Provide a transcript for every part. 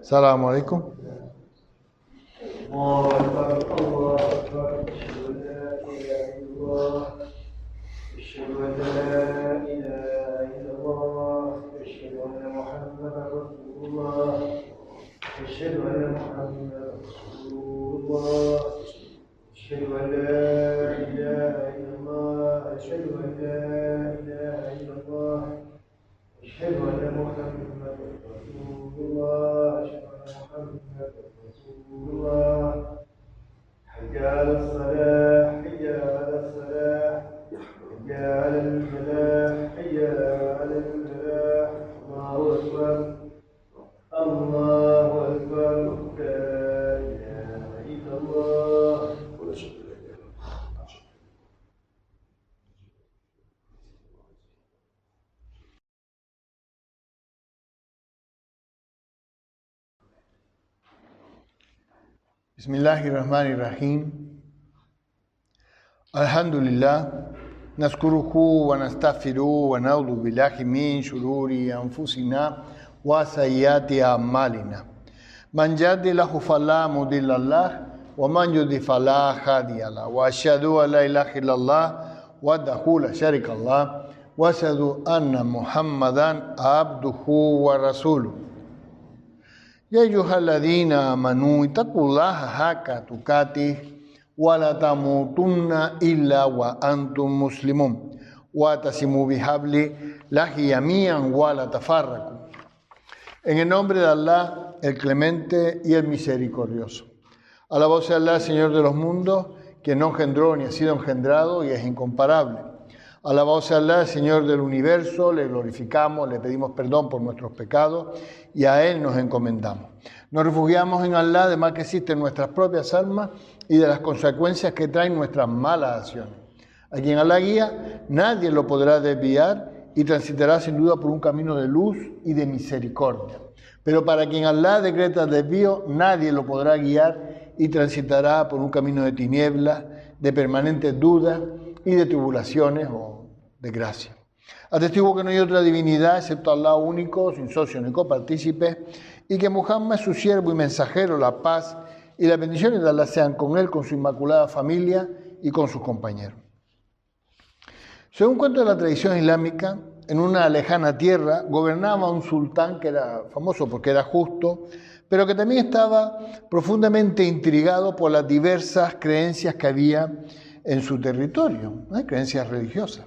Assalamu alaikum. Bismillahirrahmanirrahim. Alhamdulillah. Naskuruhu wa nastaghfiruhu wa na'udhu billahi min shururi anfusina wa sayyiati a'malina. Man yahdihillahu fala mudilla lahu wa man yudlil fala hadiya lahu. Wa asyhadu an la ilaha illallah wahdahu la syarika lahu wa asyhadu anna Muhammadan abduhu wa rasuluh. Ya ayyuhalladzina amanu ittaqullaha haqqa tuqatih wa la tamutunna illa wa antum muslimun wa tasimu bihabli lahi jami'an wa la tafarraqu. En el nombre de Allah, el clemente y el misericordioso. Alabado sea Allah, Señor de los mundos, que no engendró ni ha sido engendrado y es incomparable. Alabado sea Allah, Señor del universo, le glorificamos, le pedimos perdón por nuestros pecados y a Él nos encomendamos. Nos refugiamos en Allah de mal que existen nuestras propias almas y de las consecuencias que traen nuestras malas acciones. A quien Allah guía, nadie lo podrá desviar y transitará sin duda por un camino de luz y de misericordia. Pero para quien Allah decreta desvío, nadie lo podrá guiar y transitará por un camino de tinieblas, de permanentes dudas y de tribulaciones o desgracia. Atestigo que no hay otra divinidad excepto Allah único, sin socio ni copartícipe, y que Muhammad es su siervo y mensajero, la paz y las bendiciones de Allah sean con él, con su inmaculada familia y con sus compañeros. Según cuenta la tradición islámica, en una lejana tierra gobernaba un sultán que era famoso porque era justo, pero que también estaba profundamente intrigado por las diversas creencias que había en su territorio, creencias religiosas.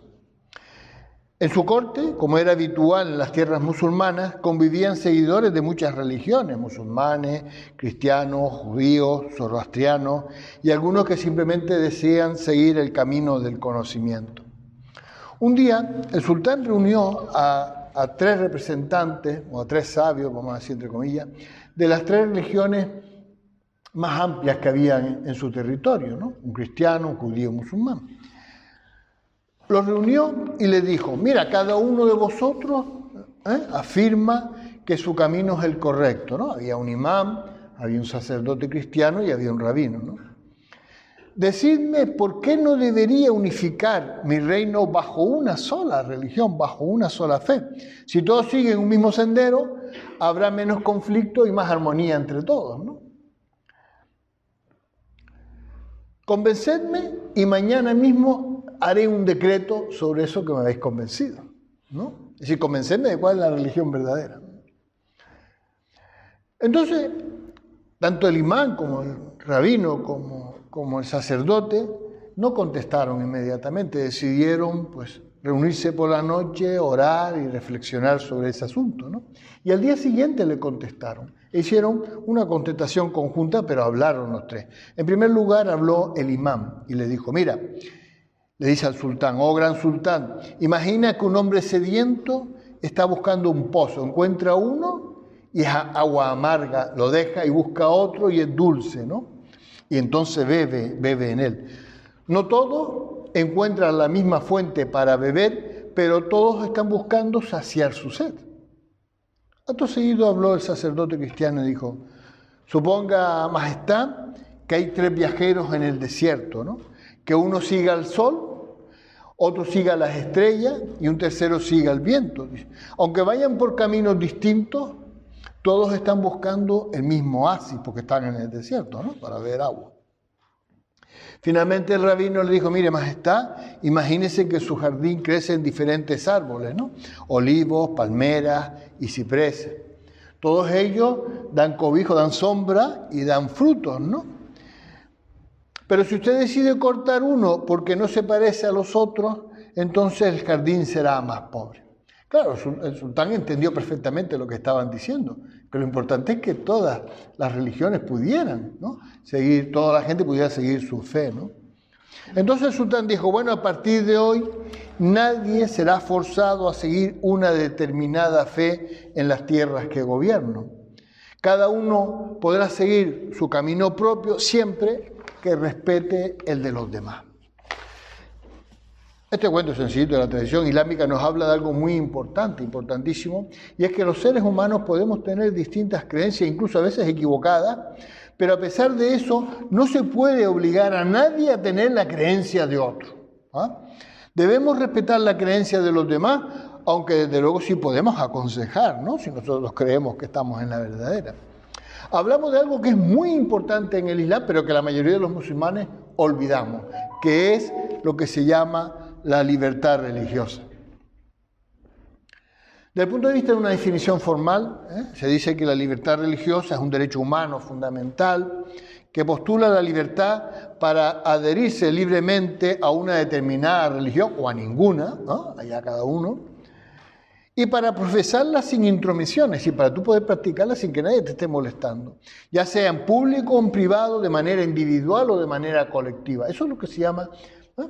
En su corte, como era habitual en las tierras musulmanas, convivían seguidores de muchas religiones, musulmanes, cristianos, judíos, zoroastrianos y algunos que simplemente desean seguir el camino del conocimiento. Un día, el sultán reunió a tres representantes, o a tres sabios, vamos a decir entre comillas, de las tres religiones más amplias que había en su territorio, ¿no? Un cristiano, un judío, un musulmán. Los reunió y les dijo: mira, cada uno de vosotros afirma que su camino es el correcto, ¿no? Había un imán, había un sacerdote cristiano y había un rabino, ¿no? Decidme por qué no debería unificar mi reino bajo una sola religión, bajo una sola fe. Si todos siguen un mismo sendero, habrá menos conflicto y más armonía entre todos, ¿no? Convencedme y mañana mismo haré un decreto sobre eso que me habéis convencido, ¿no? Es decir, convencerme de cuál es la religión verdadera. Entonces, tanto el imán como el rabino como el sacerdote no contestaron inmediatamente, decidieron pues reunirse por la noche, orar y reflexionar sobre ese asunto, ¿no? Y al día siguiente le contestaron. Hicieron una contestación conjunta, pero hablaron los tres. En primer lugar habló el imán y le dijo: mira, le dice al sultán: oh gran sultán, imagina que un hombre sediento está buscando un pozo, encuentra uno y es agua amarga, lo deja y busca otro y es dulce, ¿no? Y entonces bebe en él. No todos encuentran la misma fuente para beber, pero todos están buscando saciar su sed. Acto seguido habló el sacerdote cristiano y dijo: suponga, majestad, que hay tres viajeros en el desierto, ¿no? Que uno siga al sol, otro siga las estrellas y un tercero siga el viento. Aunque vayan por caminos distintos, Todos están buscando el mismo oasis porque están en el desierto, ¿no? Para beber agua. Finalmente el rabino le dijo, mire, majestad, imagínese que su jardín crece en diferentes árboles, ¿no? Olivos, palmeras y cipreses. Todos ellos dan cobijo, dan sombra y dan frutos, ¿no? Pero si usted decide cortar uno porque no se parece a los otros, entonces el jardín será más pobre. Claro, el sultán entendió perfectamente lo que estaban diciendo, que lo importante es que todas las religiones pudieran, ¿no? Seguir, toda la gente pudiera seguir su fe, ¿no? Entonces el sultán dijo, bueno, a partir de hoy nadie será forzado a seguir una determinada fe en las tierras que gobierno. Cada uno podrá seguir su camino propio siempre que respete el de los demás. Este cuento sencillito de la tradición islámica nos habla de algo muy importante, importantísimo, y es que los seres humanos podemos tener distintas creencias, incluso a veces equivocadas, pero a pesar de eso no se puede obligar a nadie a tener la creencia de otro. ¿Ah? Debemos respetar la creencia de los demás, aunque desde luego sí podemos aconsejar, ¿no? Si nosotros creemos que estamos en la verdadera. Hablamos de algo que es muy importante en el Islam, pero que la mayoría de los musulmanes olvidamos, que es lo que se llama la libertad religiosa. Desde el punto de vista de una definición formal, se dice que la libertad religiosa es un derecho humano fundamental que postula la libertad para adherirse libremente a una determinada religión o a ninguna, ¿no? Allá cada uno, y para profesarla sin intromisiones y para tú poder practicarla sin que nadie te esté molestando, ya sea en público o en privado, de manera individual o de manera colectiva. Eso es lo que se llama,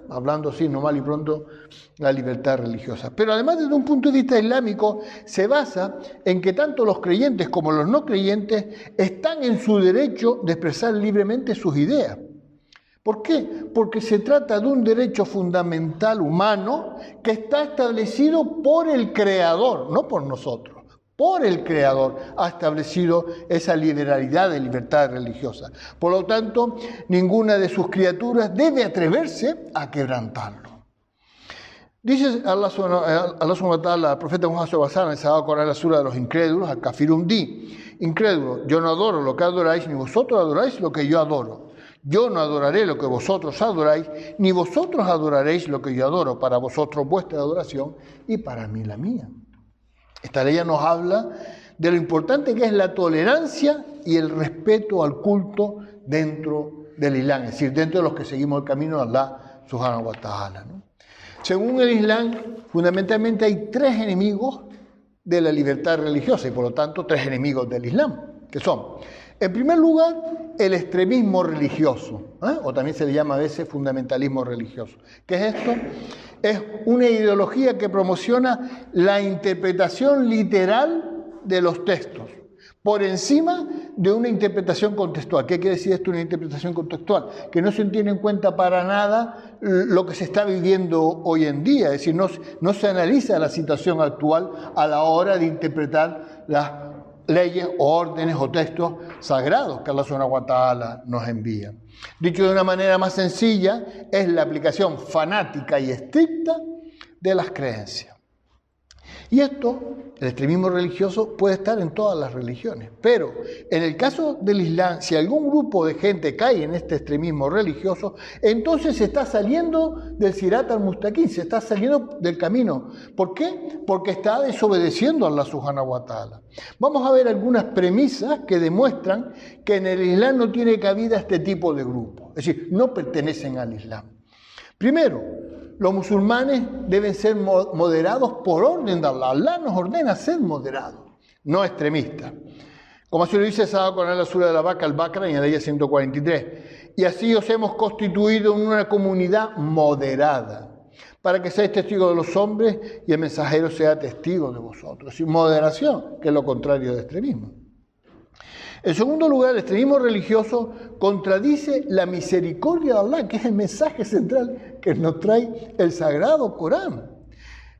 hablando así normal y pronto, la libertad religiosa. Pero además, desde un punto de vista islámico, se basa en que tanto los creyentes como los no creyentes están en su derecho de expresar libremente sus ideas. ¿Por qué? Porque se trata de un derecho fundamental humano que está establecido por el Creador, no por nosotros. Por el Creador ha establecido esa liberalidad de libertad religiosa. Por lo tanto, ninguna de sus criaturas debe atreverse a quebrantarlo. Dice Allah subhanahu wa ta'ala, el profeta Muhammad sallallahu alaihi wasallam, en el Sagrado Corán, la sura de los incrédulos, al kafirun di, incrédulo, yo no adoro lo que adoráis, ni vosotros adoráis lo que yo adoro. Yo no adoraré lo que vosotros adoráis, ni vosotros adoraréis lo que yo adoro. Para vosotros vuestra adoración y para mí la mía. Esta ley nos habla de lo importante que es la tolerancia y el respeto al culto dentro del Islam, es decir, dentro de los que seguimos el camino de Allah subhanahu wa ta'ala, ¿no? Según el Islam, fundamentalmente hay tres enemigos de la libertad religiosa y por lo tanto tres enemigos del Islam, que son, en primer lugar, el extremismo religioso, o también se le llama a veces fundamentalismo religioso. ¿Qué es esto? Es una ideología que promociona la interpretación literal de los textos por encima de una interpretación contextual. ¿Qué quiere decir esto, una interpretación contextual? Que no se tiene en cuenta para nada lo que se está viviendo hoy en día, es decir, no se analiza la situación actual a la hora de interpretar las leyes o órdenes o textos sagrados que Allah subhanahu wa ta'ala nos envía. Dicho de una manera más sencilla, es la aplicación fanática y estricta de las creencias. Y esto, el extremismo religioso, puede estar en todas las religiones. Pero en el caso del Islam, si algún grupo de gente cae en este extremismo religioso, entonces se está saliendo del Sirat al-Mustaqim, se está saliendo del camino. ¿Por qué? Porque está desobedeciendo a Allah subhanahu wa ta'ala. Vamos a ver algunas premisas que demuestran que en el Islam no tiene cabida este tipo de grupos. Es decir, no pertenecen al Islam. Primero, los musulmanes deben ser moderados por orden de Allah. Allah nos ordena ser moderados, no extremistas. Como así lo dice el Sagrado Corán en la sura de la Vaca, al-Baqara, en la ley 143. Y así os hemos constituido en una comunidad moderada, para que seáis testigos de los hombres y el mensajero sea testigo de vosotros. Sin moderación, que es lo contrario de extremismo. En segundo lugar, el extremismo religioso contradice la misericordia de Allah, que es el mensaje central que nos trae el Sagrado Corán.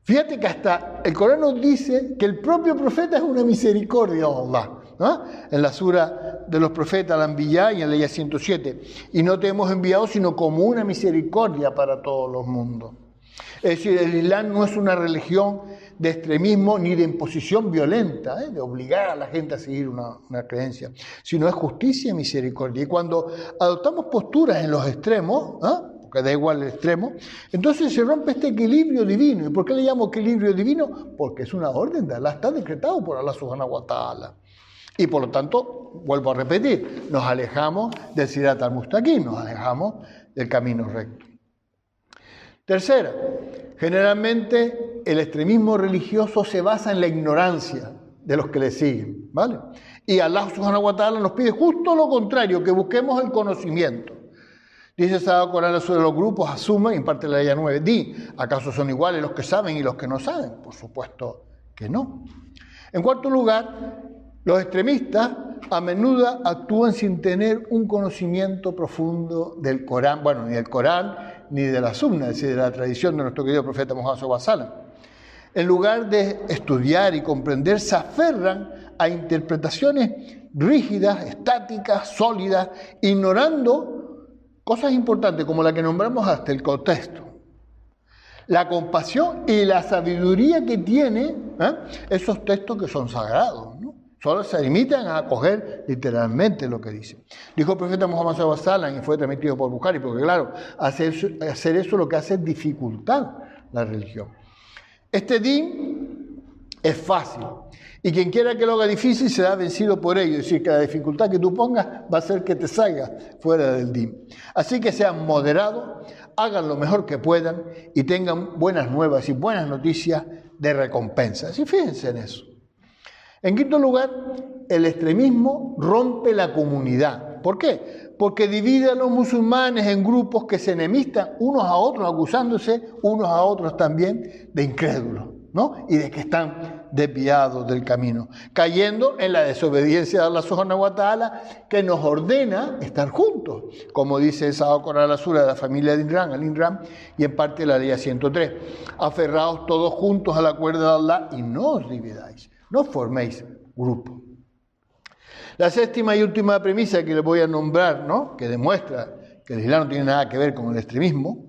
Fíjate que hasta el Corán nos dice que el propio profeta es una misericordia de Allah, ¿no? En la sura de los profetas, al-Anbiya, y en la ley 107. Y no te hemos enviado sino como una misericordia para todos los mundos. Es decir, el Islam no es una religión de extremismo ni de imposición violenta, de obligar a la gente a seguir una creencia, sino es justicia y misericordia. Y cuando adoptamos posturas en los extremos, porque da igual el extremo, entonces se rompe este equilibrio divino. ¿Y por qué le llamo equilibrio divino? Porque es una orden de Allah, está decretado por Allah subhanahu wa ta'ala. Y por lo tanto, vuelvo a repetir, nos alejamos del Sirat al-Mustaqim, nos alejamos del camino recto. Tercera, generalmente el extremismo religioso se basa en la ignorancia de los que le siguen, ¿vale? Y Allah subhanahu wa ta'ala nos pide justo lo contrario, que busquemos el conocimiento. Dice Sagrado Corán sobre los grupos, asume, y en parte de la ayah 9, di, ¿acaso son iguales los que saben y los que no saben? Por supuesto que no. En cuarto lugar, los extremistas a menudo actúan sin tener un conocimiento profundo del Corán, bueno, ni del Corán ni de la Sunna, es decir, de la tradición de nuestro querido profeta Muhammad sallallahu alaihi wasallam. En lugar de estudiar y comprender, se aferran a interpretaciones rígidas, estáticas, sólidas, ignorando cosas importantes como la que nombramos hasta el contexto. La compasión y la sabiduría que tienen esos textos que son sagrados, ¿no? Solo se limitan a acoger literalmente lo que dice. Dijo el profeta Muhammad sallallahu alaihi wasallam y fue transmitido por Bukhari, porque claro, hacer eso lo que hace es dificultar la religión. Este din es fácil y quien quiera que lo haga difícil será vencido por ello. Es decir, que la dificultad que tú pongas va a hacer que te salgas fuera del din. Así que sean moderados, hagan lo mejor que puedan y tengan buenas nuevas y buenas noticias de recompensa. Así fíjense en eso. En quinto lugar, el extremismo rompe la comunidad. ¿Por qué? Porque divide a los musulmanes en grupos que se enemistan unos a otros, acusándose unos a otros también de incrédulos, ¿no? Y de que están desviados del camino, cayendo en la desobediencia de Allah subhanahu wa ta'ala, que nos ordena estar juntos, como dice el Sagrado Corán, la sura de la familia de Imran, al-Imran, y en parte la ley 103. Aferraos todos juntos al acuerdo de Allah y no os dividáis. No forméis grupo. La séptima y última premisa que les voy a nombrar, ¿no?, que demuestra que el Islam no tiene nada que ver con el extremismo,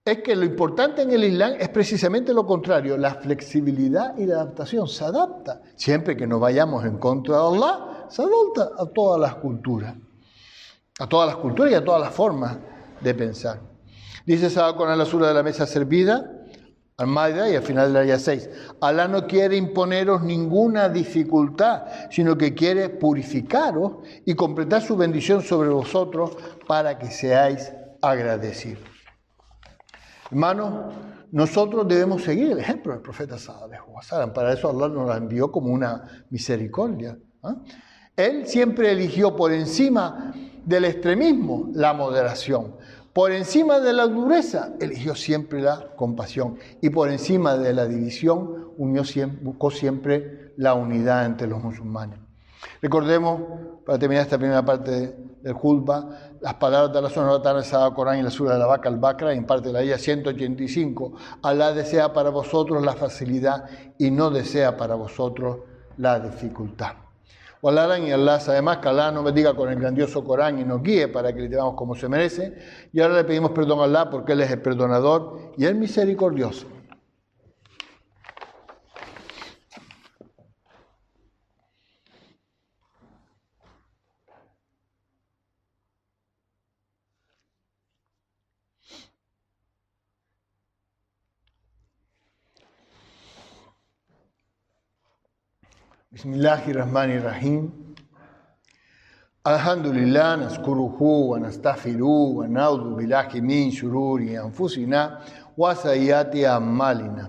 es que lo importante en el Islam es precisamente lo contrario, la flexibilidad y la adaptación. Se adapta, siempre que no vayamos en contra de Allah, se adapta a todas las culturas y a todas las formas de pensar. Dice Sagrado Corán, la sura de la mesa servida, Al-Maida, y al final de la ayah 6, Allah no quiere imponeros ninguna dificultad, sino que quiere purificaros y completar su bendición sobre vosotros para que seáis agradecidos. Hermanos, nosotros debemos seguir el ejemplo del profeta sallallahu alaihi wasallam. Para eso Allah nos la envió como una misericordia. Él siempre eligió por encima del extremismo la moderación. Por encima de la dureza, eligió siempre la compasión. Y por encima de la división, buscó siempre la unidad entre los musulmanes. Recordemos, para terminar esta primera parte del Khutbah, las palabras de Allah subhanahu wa ta'ala en el Sagrado Corán y la sura de la Vaca al-Baqara, en parte de la ayah 185. Allah desea para vosotros la facilidad y no desea para vosotros la dificultad. Y Allah sabe más, que Allah nos bendiga con el grandioso Corán y nos guíe para que le tengamos como se merece. Y ahora le pedimos perdón a Allah porque Él es el perdonador y el misericordioso. Bismillahirrahmanirrahim. Alhamdulillah, nazkuruhu wa nastaghfiruhu wa na'udhu billahi min shururi anfusina wa sayyiati a'malina.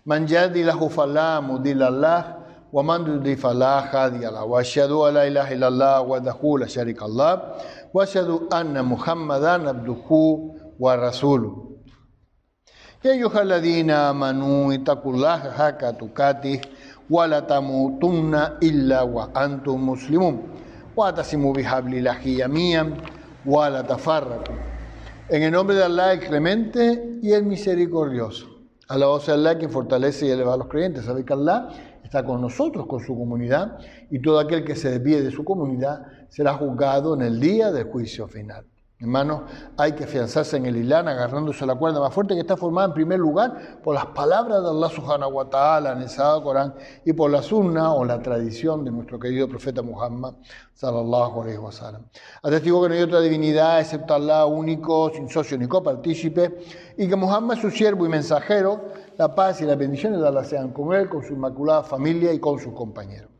Man yahdihillahu fala mudilla lahu wa man yudlil fala hadiya lahu. Wa ashhadu an la ilaha illallah wahdahu la sharika lahu wa ashhadu anna Muhammadan abduhu wa rasuluhu. Ya ayyuhalladhina amanu ittaqullaha haqqa tuqatih wa la tamutunna illa wa antum muslimun wa atasimu bihablillahi jami'an wa la tafarraqu. En el nombre de Allah, el clemente y el misericordioso. Alabado sea Allah, quien fortalece y eleva a los creyentes. Sabe que Allah está con nosotros, con su comunidad, y todo aquel que se desvíe de su comunidad será juzgado en el día del juicio final. Hermanos, hay que afianzarse en el Islam agarrándose a la cuerda más fuerte, que está formada en primer lugar por las palabras de Allah subhanahu wa ta'ala en el Sagrado Corán y por la sunna o la tradición de nuestro querido profeta Muhammad sallallahu alaihi wasallam. Atestigo que no hay otra divinidad excepto Allah único, sin socio ni copartícipe, y que Muhammad es su siervo y mensajero. La paz y las bendiciones de Allah sean con él, con su inmaculada familia y con sus compañeros.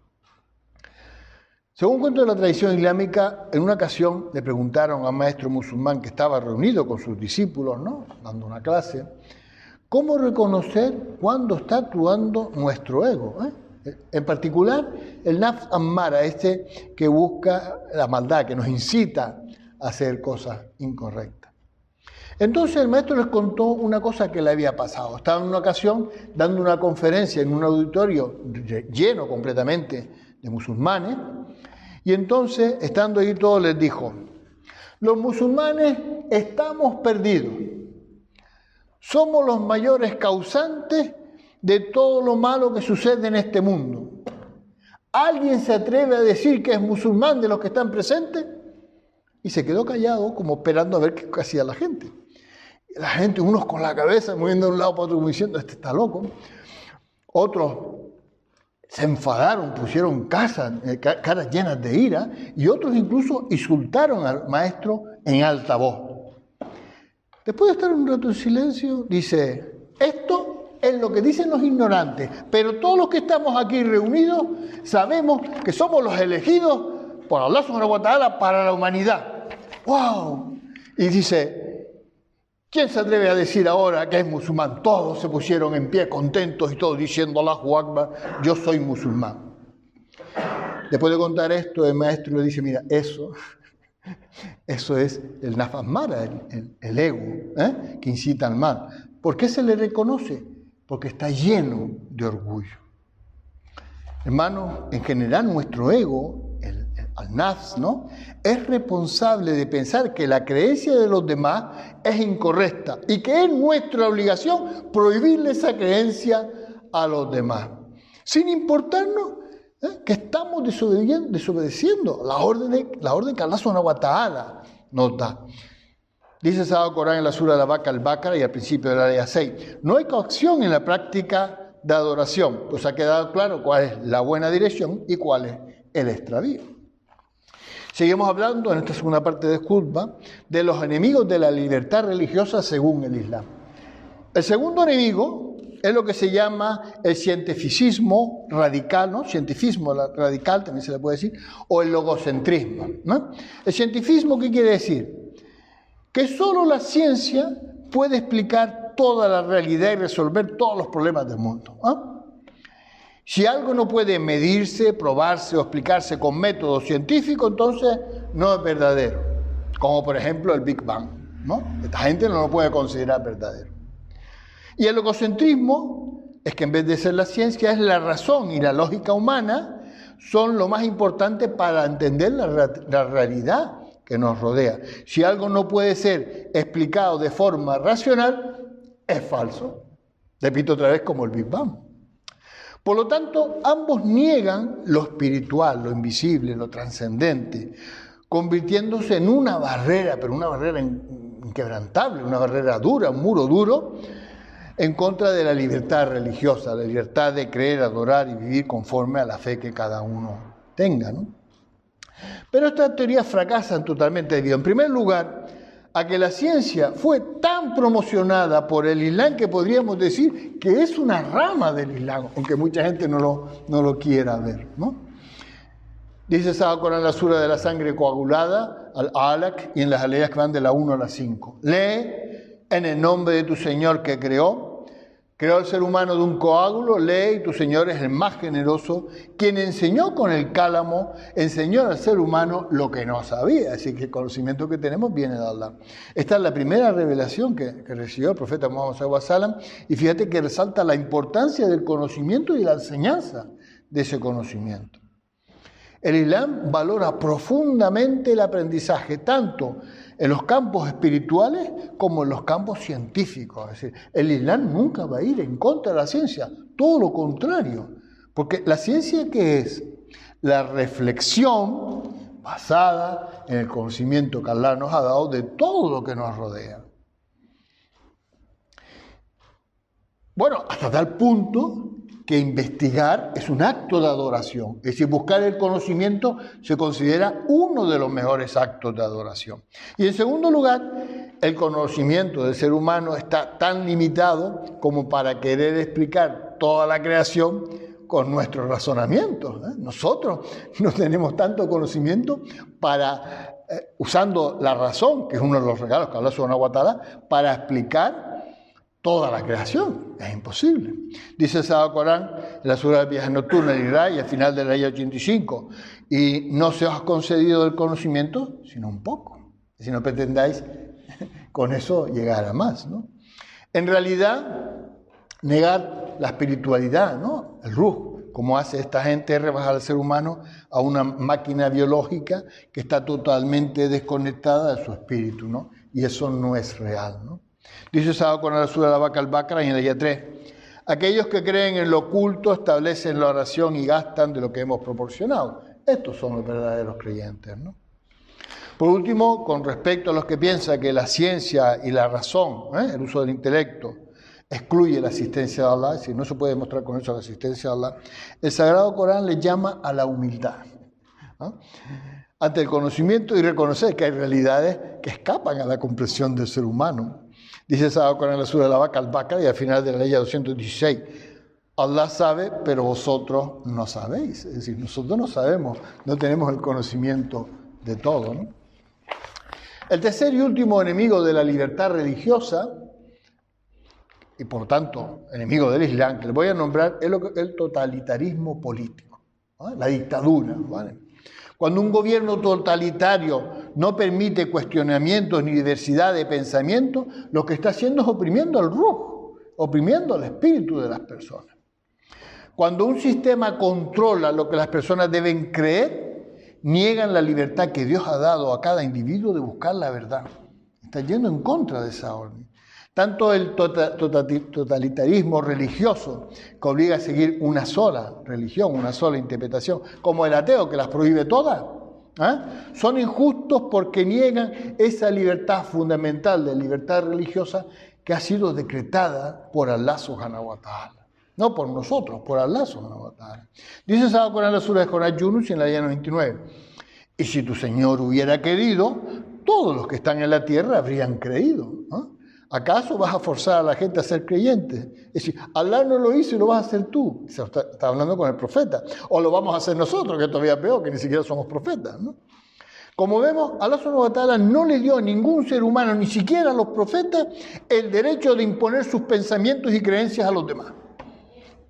Según cuento de la tradición islámica, en una ocasión le preguntaron a un maestro musulmán que estaba reunido con sus discípulos, ¿no?, dando una clase, ¿cómo reconocer cuándo está actuando nuestro ego? En particular, el nafs ammara, que busca la maldad, que nos incita a hacer cosas incorrectas. Entonces el maestro les contó una cosa que le había pasado. Estaba en una ocasión dando una conferencia en un auditorio lleno completamente de musulmanes, y entonces, estando ahí todos, les dijo: los musulmanes estamos perdidos, somos los mayores causantes de todo lo malo que sucede en este mundo. ¿Alguien se atreve a decir que es musulmán de los que están presentes? Y se quedó callado, como esperando a ver qué hacía la gente. La gente, unos con la cabeza moviendo de un lado para otro, como diciendo: este está loco. Otros se enfadaron, pusieron caras llenas de ira, y otros incluso insultaron al maestro en alta voz. Después de estar un rato en silencio, dice: esto es lo que dicen los ignorantes, pero todos los que estamos aquí reunidos sabemos que somos los elegidos por Allah subhanahu wa ta'ala para la humanidad. ¡Wow! Y dice: ¿quién se atreve a decir ahora que es musulmán? Todos se pusieron en pie contentos y todos diciendo: Allahu Akbar, yo soy musulmán. Después de contar esto, el maestro le dice: mira, eso es el nafs ammara, el ego, que incita al mal. ¿Por qué se le reconoce? Porque está lleno de orgullo. Hermanos, en general nuestro ego, al nafs, ¿no?, es responsable de pensar que la creencia de los demás es incorrecta y que es nuestra obligación prohibirle esa creencia a los demás, sin importarnos que estamos desobedeciendo la orden que Allah subhanahu wa ta'ala nos da. Dice el Sagrado Corán en la sura de la Vaca al-Baqara y al principio de la área 6, no hay coacción en la práctica de adoración, pues ha quedado claro cuál es la buena dirección y cuál es el extravío. Seguimos hablando en esta segunda parte de Khutbah de los enemigos de la libertad religiosa según el Islam. El segundo enemigo es lo que se llama el cientificismo radical, ¿no? Cientificismo radical también se le puede decir, o el logocentrismo, ¿no? El cientificismo, ¿qué quiere decir? Que solo la ciencia puede explicar toda la realidad y resolver todos los problemas del mundo, ¿no? Si algo no puede medirse, probarse o explicarse con métodos científicos, entonces no es verdadero. Como por ejemplo el Big Bang, ¿no? Esta gente no lo puede considerar verdadero. Y el logocentrismo es que en vez de ser la ciencia, es la razón y la lógica humana son lo más importante para entender la realidad que nos rodea. Si algo no puede ser explicado de forma racional, es falso. Repito otra vez, como el Big Bang. Por lo tanto, ambos niegan lo espiritual, lo invisible, lo trascendente, convirtiéndose en una barrera, pero una barrera inquebrantable, una barrera dura, un muro duro, en contra de la libertad religiosa, la libertad de creer, adorar y vivir conforme a la fe que cada uno tenga, ¿no? Pero estas teorías fracasan totalmente debido, en primer lugar, a que la ciencia fue tan promocionada por el Islam que podríamos decir que es una rama del Islam, aunque mucha gente no lo quiera ver, ¿no? Dice el Sagrado Corán en la sura de la sangre coagulada, al-Alaq, y en las aleyas que van de la 1 a la 5. Lee en el nombre de tu Señor que creó al ser humano de un coágulo, lee y tu Señor es el más generoso, quien enseñó con el cálamo, enseñó al ser humano lo que no sabía, así que el conocimiento que tenemos viene de Allah. Esta es la primera revelación que recibió el profeta Muhammad sallallahu alaihi wasallam, y fíjate que resalta la importancia del conocimiento y la enseñanza de ese conocimiento. El Islam valora profundamente el aprendizaje, tanto en los campos espirituales como en los campos científicos. Es decir, el Islam nunca va a ir en contra de la ciencia, todo lo contrario. Porque la ciencia, ¿qué es? La reflexión basada en el conocimiento que Allah nos ha dado de todo lo que nos rodea. Bueno, hasta tal punto que investigar es un acto de adoración. Es decir, buscar el conocimiento se considera uno de los mejores actos de adoración. Y en segundo lugar, el conocimiento del ser humano está tan limitado como para querer explicar toda la creación con nuestros razonamientos. Nosotros no tenemos tanto conocimiento para, usando la razón, que es uno de los regalos que Allah subhanahu wa ta'ala, para explicar toda la creación. Es imposible. Dice el Sagrado Corán en la Sura del Viaje Nocturno, el Isra, y al final de la ayah 85, y no se os ha concedido el conocimiento sino un poco. Si no pretendáis con eso llegar a más, ¿no? En realidad, negar la espiritualidad, ¿no? El ruh, como hace esta gente, es rebajar al ser humano a una máquina biológica que está totalmente desconectada de su espíritu, ¿no? Y eso no es real, ¿no? Dice Sagrado Corán en la Sura al-Baqarah y en la ayah 3, aquellos que creen en lo oculto establecen la oración y gastan de lo que hemos proporcionado. Estos son los verdaderos creyentes, ¿no? Por último, con respecto a los que piensan que la ciencia y la razón, el uso del intelecto, excluye la asistencia de Allah, es decir, no se puede demostrar con eso la asistencia de Allah, el Sagrado Corán le llama a la humildad, ¿no? Ante el conocimiento y reconocer que hay realidades que escapan a la comprensión del ser humano. Dice el Sagrado Corán en la Sura al-Baqarah y al final de la ayah 216, Allah sabe, pero vosotros no sabéis. Es decir, nosotros no sabemos, no tenemos el conocimiento de todo, ¿no? El tercer y último enemigo de la libertad religiosa, y por tanto enemigo del Islam, que les voy a nombrar, es el totalitarismo político, ¿no? La dictadura, ¿vale? Cuando un gobierno totalitario no permite cuestionamientos ni diversidad de pensamiento, lo que está haciendo es oprimiendo al ruh, oprimiendo al espíritu de las personas. Cuando un sistema controla lo que las personas deben creer, niegan la libertad que Dios ha dado a cada individuo de buscar la verdad. Está yendo en contra de esa orden. Tanto el totalitarismo religioso, que obliga a seguir una sola religión, una sola interpretación, como el ateo, que las prohíbe todas, son injustos porque niegan esa libertad fundamental de libertad religiosa que ha sido decretada por Allah subhanahu wa ta'ala. No por nosotros, por Allah subhanahu wa ta'ala. Dice Sagrado Corán en la Sura de Yunus en la ayah 99. Y si tu Señor hubiera querido, todos los que están en la tierra habrían creído, ¿no? ¿Acaso vas a forzar a la gente a ser creyentes? Es decir, Allah no lo hizo y lo vas a hacer tú. Está hablando con el profeta. O lo vamos a hacer nosotros, que es todavía peor, que ni siquiera somos profetas, ¿no? Como vemos, Allah subhanahu wa ta'ala no le dio a ningún ser humano, ni siquiera a los profetas, el derecho de imponer sus pensamientos y creencias a los demás.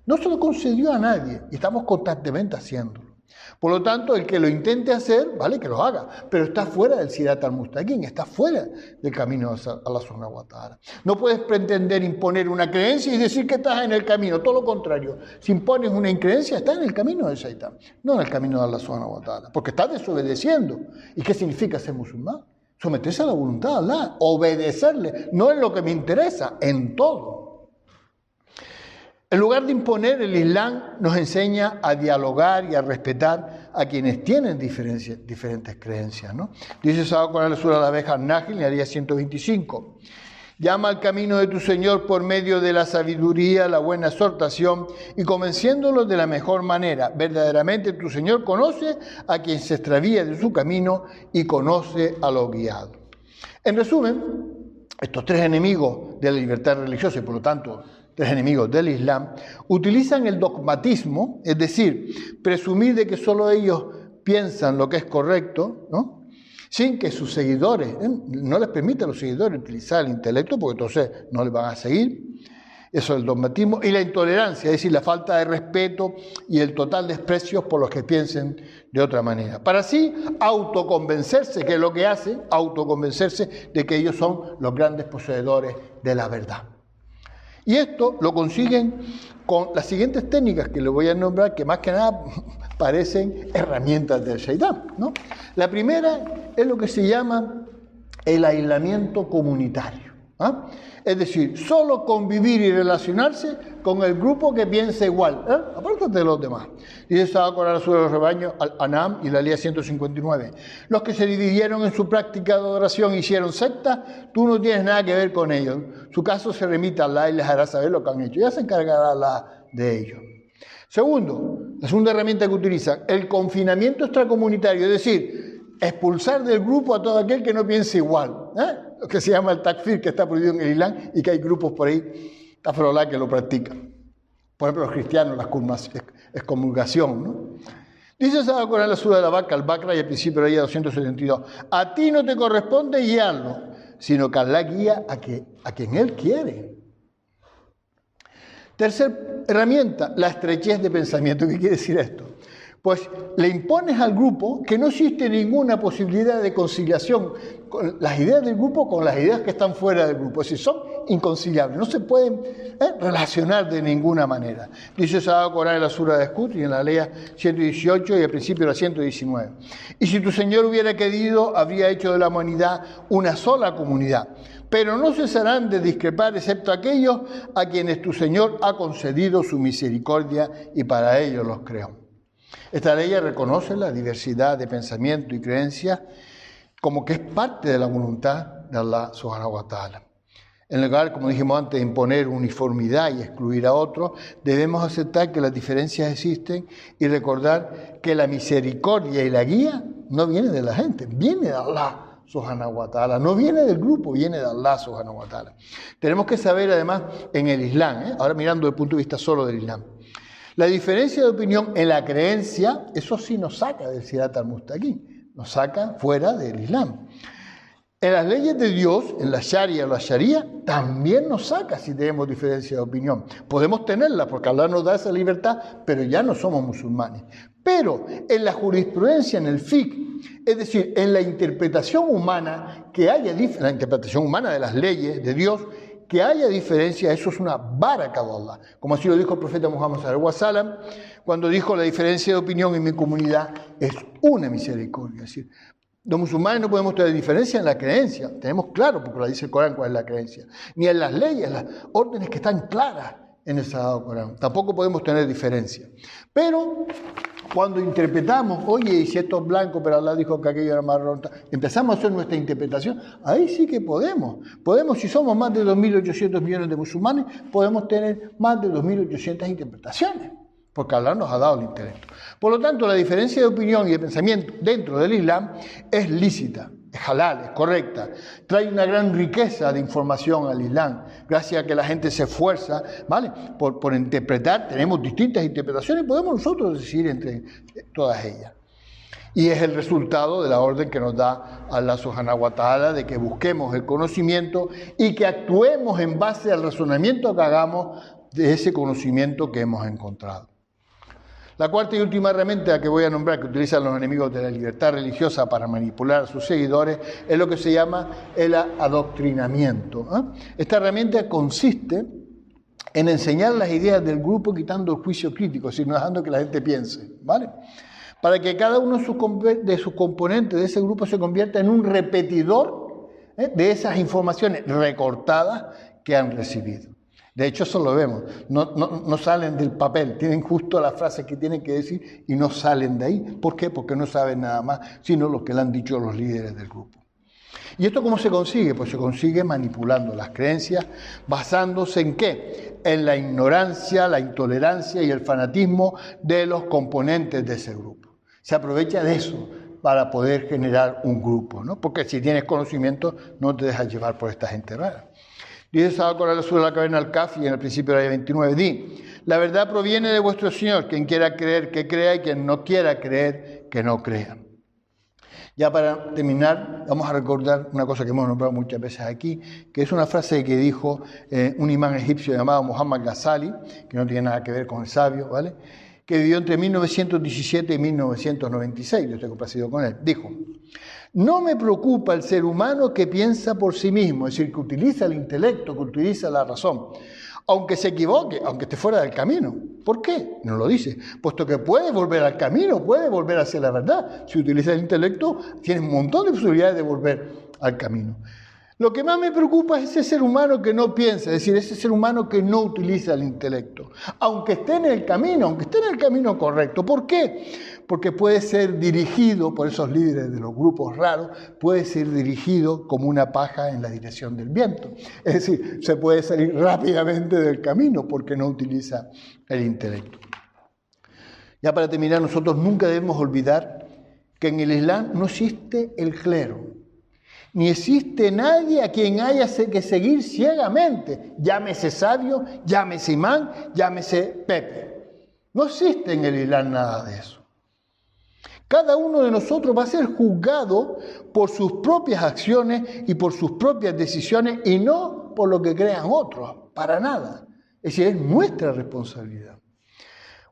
No se lo concedió a nadie y estamos constantemente haciéndolo. Por lo tanto, el que lo intente hacer, vale, que lo haga, pero está fuera del Sirat al-Mustaqim, está fuera del camino a Allah subhanahu wa ta'ala. No puedes pretender imponer una creencia y decir que estás en el camino, todo lo contrario. Si impones una increencia, estás en el camino de Shaitán, no en el camino de Allah subhanahu wa ta'ala, porque estás desobedeciendo. ¿Y qué significa ser musulmán? Someterse a la voluntad de Allah, obedecerle, no en lo que me interesa, en todo. En lugar de imponer, el Islam nos enseña a dialogar y a respetar a quienes tienen diferentes creencias, ¿no? Dice Sagrado Corán en la Sura al-Nahl, en la ayah 125. Llama al camino de tu Señor por medio de la sabiduría, la buena exhortación y convenciéndolo de la mejor manera. Verdaderamente tu Señor conoce a quien se extravía de su camino y conoce a los guiados. En resumen, estos tres enemigos de la libertad religiosa y por lo tanto tres enemigos del Islam, utilizan el dogmatismo, es decir, presumir de que solo ellos piensan lo que es correcto, ¿no? Sin que sus seguidores, no les permite a los seguidores utilizar el intelecto, porque entonces no les van a seguir. Eso es el dogmatismo. Y la intolerancia, es decir, la falta de respeto y el total desprecio por los que piensen de otra manera. Para así autoconvencerse, que es lo que hacen, autoconvencerse de que ellos son los grandes poseedores de la verdad. Y esto lo consiguen con las siguientes técnicas que les voy a nombrar, que más que nada parecen herramientas del Shaitán, ¿no? La primera es lo que se llama el aislamiento comunitario. ¿Ah? Es decir, solo convivir y relacionarse con el grupo que piensa igual, aparte de los demás. Y eso va a acordar sobre los rebaños, Al-An'am y la ley 159. Los que se dividieron en su práctica de adoración y hicieron sectas, tú no tienes nada que ver con ellos. Su caso se remite a Allah y les hará saber lo que han hecho. Ya se encargará Allah de ellos. Segundo, la segunda herramienta que utilizan, el confinamiento extracomunitario, es decir, expulsar del grupo a todo aquel que no piense igual, lo que se llama el takfir, que está prohibido en el Islam y que hay grupos por ahí, tafrolá, que lo practican. Por ejemplo, los cristianos, la excomulgación, ¿no? Dice Sagrado Corán en la sura de la Vaca, al-Baqara y al principio de la 272, a ti no te corresponde guiarlo, sino que Allah guía a quien Él quiere. Tercera herramienta, la estrechez de pensamiento. ¿Qué quiere decir esto? Pues le impones al grupo que no existe ninguna posibilidad de conciliación con las ideas del grupo con las ideas que están fuera del grupo. Es decir, son inconciliables, no se pueden relacionar de ninguna manera. Dice Sagrado Corán en la sura de Hud y en la ley 118 y al principio de la 119. Y si tu Señor hubiera querido, habría hecho de la humanidad una sola comunidad. Pero no cesarán de discrepar excepto aquellos a quienes tu Señor ha concedido su misericordia y para ellos los creó. Esta ley reconoce la diversidad de pensamiento y creencias como que es parte de la voluntad de Allah subhanahu wa ta'ala. En lugar, como dijimos antes, de imponer uniformidad y excluir a otros, debemos aceptar que las diferencias existen y recordar que la misericordia y la guía no viene de la gente, viene de Allah subhanahu wa ta'ala, no viene del grupo, viene de Allah subhanahu wa ta'ala. Tenemos que saber además en el Islam, ahora mirando desde el punto de vista solo del Islam, la diferencia de opinión en la creencia, eso sí nos saca del Sirat al-Mustaqim, nos saca fuera del Islam. En las leyes de Dios, en la Sharia o la Sharia, también nos saca si tenemos diferencia de opinión. Podemos tenerla porque Allah nos da esa libertad, pero ya no somos musulmanes. Pero en la jurisprudencia, en el fiqh, es decir, en la interpretación humana, la interpretación humana de las leyes de Dios, que haya diferencia, eso es una baraka de Allah. Como así lo dijo el profeta Muhammad sallallahu alaihi wasallam, cuando dijo la diferencia de opinión en mi comunidad es una misericordia. Es decir, los musulmanes no podemos tener diferencia en la creencia, tenemos claro, porque lo dice el Corán, cuál es la creencia, ni en las leyes, las órdenes que están claras en el Sagrado Corán. Tampoco podemos tener diferencia. Pero cuando interpretamos, oye, y si esto es blanco, pero Allah dijo que aquello era marrón, empezamos a hacer nuestra interpretación, ahí sí que podemos. Podemos, si somos más de 2.800 millones de musulmanes, podemos tener más de 2.800 interpretaciones, porque Allah nos ha dado el intelecto. Por lo tanto, la diferencia de opinión y de pensamiento dentro del Islam es lícita, es halal, es correcta. Trae una gran riqueza de información al Islam, gracias a que la gente se esfuerza, ¿vale? Por interpretar. Tenemos distintas interpretaciones y podemos nosotros decidir entre todas ellas. Y es el resultado de la orden que nos da Allah subhanahu wa ta'ala de que busquemos el conocimiento y que actuemos en base al razonamiento que hagamos de ese conocimiento que hemos encontrado. La cuarta y última herramienta que voy a nombrar, que utilizan los enemigos de la libertad religiosa para manipular a sus seguidores, es lo que se llama el adoctrinamiento. Esta herramienta consiste en enseñar las ideas del grupo quitando el juicio crítico, es decir, no dejando que la gente piense, ¿vale? Para que cada uno de sus componentes de ese grupo se convierta en un repetidor de esas informaciones recortadas que han recibido. De hecho, eso lo vemos, no salen del papel, tienen justo las frases que tienen que decir y no salen de ahí. ¿Por qué? Porque no saben nada más, sino lo que le han dicho los líderes del grupo. ¿Y esto cómo se consigue? Pues se consigue manipulando las creencias, basándose ¿en qué? En la ignorancia, la intolerancia y el fanatismo de los componentes de ese grupo. Se aprovecha de eso para poder generar un grupo, ¿no? Porque si tienes conocimiento, no te dejas llevar por esta gente rara. Dice Sagrado Corán sobre la caverna al-Kahf y en el principio de la 29, di, la verdad proviene de vuestro Señor, quien quiera creer que crea y quien no quiera creer que no crea. Ya para terminar, vamos a recordar una cosa que hemos nombrado muchas veces aquí, que es una frase que dijo un imán egipcio llamado Muhammad Ghazali, que no tiene nada que ver con el sabio, ¿vale? Que vivió entre 1917 y 1996, yo estoy complacido con él, dijo, no me preocupa el ser humano que piensa por sí mismo, es decir, que utiliza el intelecto, que utiliza la razón, aunque se equivoque, aunque esté fuera del camino. ¿Por qué? No lo dice, puesto que puede volver al camino, puede volver hacia la verdad. Si utiliza el intelecto, tiene un montón de posibilidades de volver al camino. Lo que más me preocupa es ese ser humano que no piensa, es decir, ese ser humano que no utiliza el intelecto, aunque esté en el camino correcto. ¿Por qué? Porque puede ser dirigido por esos líderes de los grupos raros, puede ser dirigido como una paja en la dirección del viento. Es decir, se puede salir rápidamente del camino porque no utiliza el intelecto. Ya para terminar, nosotros nunca debemos olvidar que en el Islam no existe el clero. Ni existe nadie a quien haya que seguir ciegamente, llámese sabio, llámese imán, llámese Pepe. No existe en el Islam nada de eso. Cada uno de nosotros va a ser juzgado por sus propias acciones y por sus propias decisiones y no por lo que crean otros, para nada. Es decir, es nuestra responsabilidad.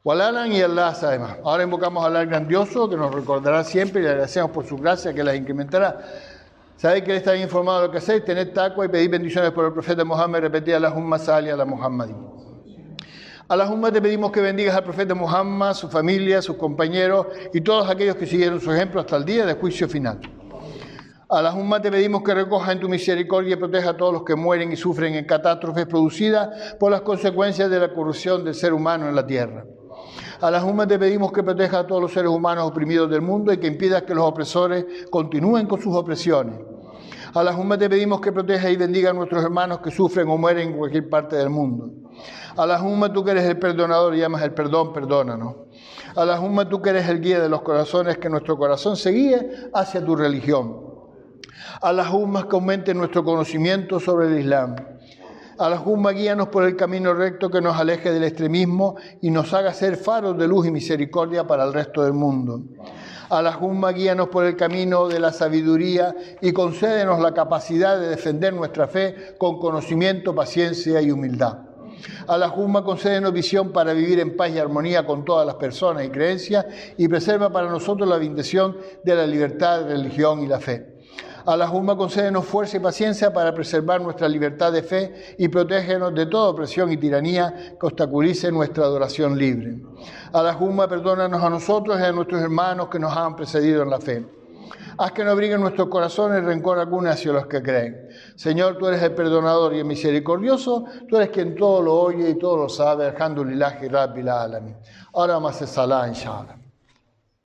Walalan y Allah sabe más. Ahora invocamos a Allah grandioso, que nos recordará siempre y le agradecemos por su gracia que las incrementará. Sabéis que Él está bien informado de lo que hacéis, tened taqwa y pedid bendiciones por el profeta Muhammad, repetid Allahumma salli ala Muhammadin. Allahumma te pedimos que bendigas al profeta Muhammad, su familia, sus compañeros y todos aquellos que siguieron su ejemplo hasta el día del juicio final. Allahumma te pedimos que recoja en tu misericordia y proteja a todos los que mueren y sufren en catástrofes producidas por las consecuencias de la corrupción del ser humano en la tierra. Allahumma te pedimos que proteja a todos los seres humanos oprimidos del mundo y que impidas que los opresores continúen con sus opresiones. Allahumma te pedimos que proteja y bendiga a nuestros hermanos que sufren o mueren en cualquier parte del mundo. Allahumma, tú que eres el perdonador y amas el perdón, perdónanos. Allahumma, tú que eres el guía de los corazones, que nuestro corazón se guíe hacia tu religión. Allahumma, que aumente nuestro conocimiento sobre el Islam. Allahumma, guíanos por el camino recto que nos aleje del extremismo y nos haga ser faros de luz y misericordia para el resto del mundo. Allahumma, guíanos por el camino de la sabiduría y concédenos la capacidad de defender nuestra fe con conocimiento, paciencia y humildad. Allahumma, concédenos visión para vivir en paz y armonía con todas las personas y creencias y preserva para nosotros la bendición de la libertad, religión y la fe. Allahumma, concédenos fuerza y paciencia para preservar nuestra libertad de fe y protégenos de toda opresión y tiranía que obstaculice nuestra adoración libre. Allahumma, perdónanos a nosotros y a nuestros hermanos que nos han precedido en la fe. Haz que no abrigue en nuestros corazones rencor alguno hacia los que creen. Señor, tú eres el perdonador y el misericordioso, tú eres quien todo lo oye y todo lo sabe. Alhamdulillahi Rabbil Alamin. Ahora vamos a hacer salah, inshallah.